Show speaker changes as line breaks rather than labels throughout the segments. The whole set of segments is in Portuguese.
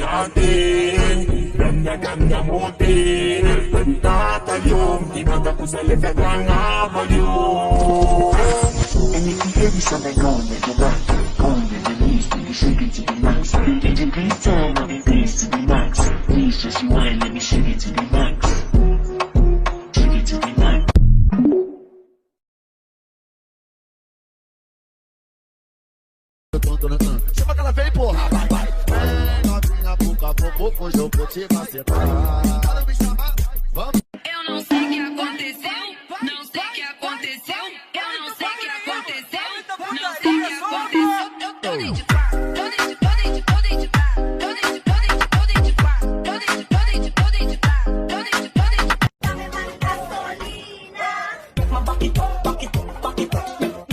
Natin, ganda-ganda mo din. Nagtatayong, di magkapusalit at ang abalyo.
And if you hear me something going, make it right. Going to the knees, then you shake it to the max. Did you please tell me this to the max? Please just rewind, let me shake it to the max. Shake it to the max.
Chama aquela vem, porra, vai, vai. Novinha, pouco a pouco, hoje eu vou te macetar. Para me chamar, vamos.
Eu não sei o que aconteceu, não sei o que aconteceu, eu não sei o que aconteceu, não sei o que aconteceu. Eu tô dentro de pá, tô dentro de pá, tô dentro de pá, tô dentro de pá, tô dentro de pá, tô dentro de pá, tô dentro de pá, tô dentro de pá, tô dentro de pá. Dame mais gasolina. Uma baquito, baquito, baquito,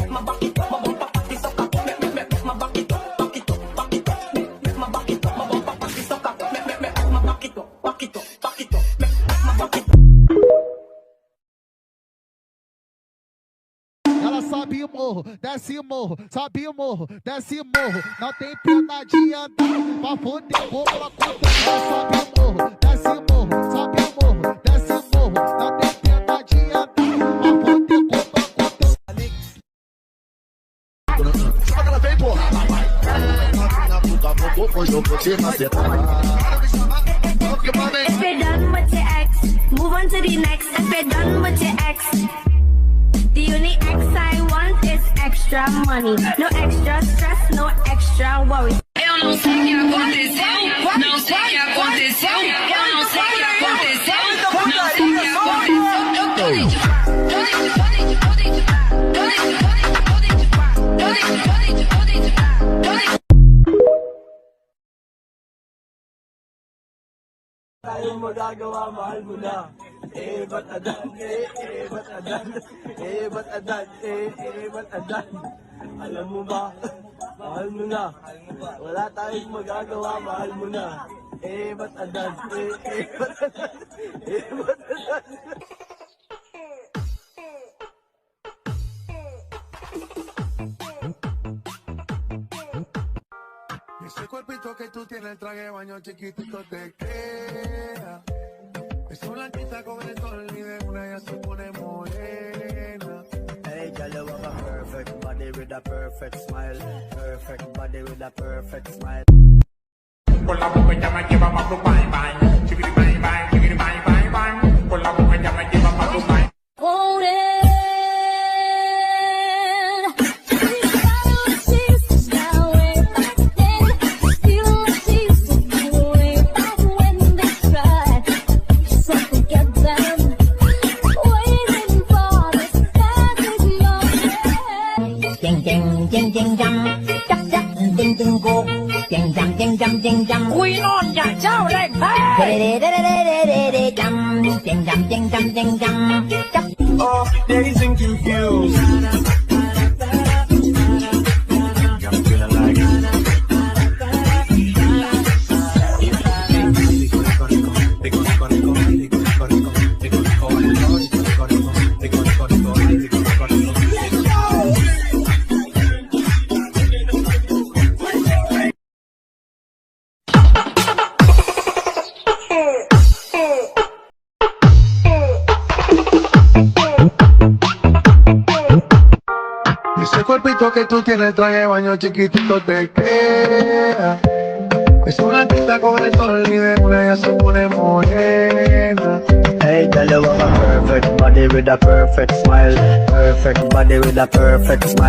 uma baquito, uma bomba, baquito, uma baquito, baquito, baquito, uma baquito, uma bomba, baquito, uma baquito, baquito, baquito, uma baquito.
Ela sobe o morro, desce o morro, sobe o morro, desce o morro. Não tem pena de andar, pra foder como ela conta. Ela sobe o morro, desce o morro, sobe o morro, desce o morro. Não tem pena de andar, pra foder como ela conta. Chama que ela vem, porra, vai, vai. Novinha, pouco a pouco, hoje eu vou te macetar.
If you're done with your ex, move on to the next. If you're done with your ex, the only ex I want is extra money. No extra stress, no extra worry. Eu não sei o que aconteceu, não sei o que aconteceu, eu não sei o que aconteceu, não sei o que aconteceu. Eu tô dentro de pá, tô dentro de pá, tô dentro de pá, tô dentro de pá, tô dentro de pá, tô dentro de pá, tô dentro de pá, tô dentro de pá, tô dentro de pá.
Tayo magagawa, mahal mo na. Ba't adan? Ba't adan? Ba't adan? Ba't adan? Alam mo ba? Mahal mo na. Wala tayong magagawa, mahal mo na. Ba't adan? Ba't adan? Ba't adan?
Ese cuerpito que tú tienes, el traje de baño chiquitito te queda. Es una blanquita con el sol y de una ya se pone morena.
Hey, girl, you have a perfect body with a perfect smile. Perfect body with a perfect smile.
Con la boca ya me lleva pa' tu bye bye. Chiquiri bye bye, chiquiri bye bye bye. Con la boca ya me lleva pa' tu bye.
Quy non nhà trao lên
Oh, dazed and confused. I'm feeling like
Ese cuerpito que tú tienes, el traje de baño chiquitito te queda. Es una blanquita con el sol y de una ya se pone morena.
Hey, girl, you have a perfect body with a perfect smile. Perfect body with a perfect smile.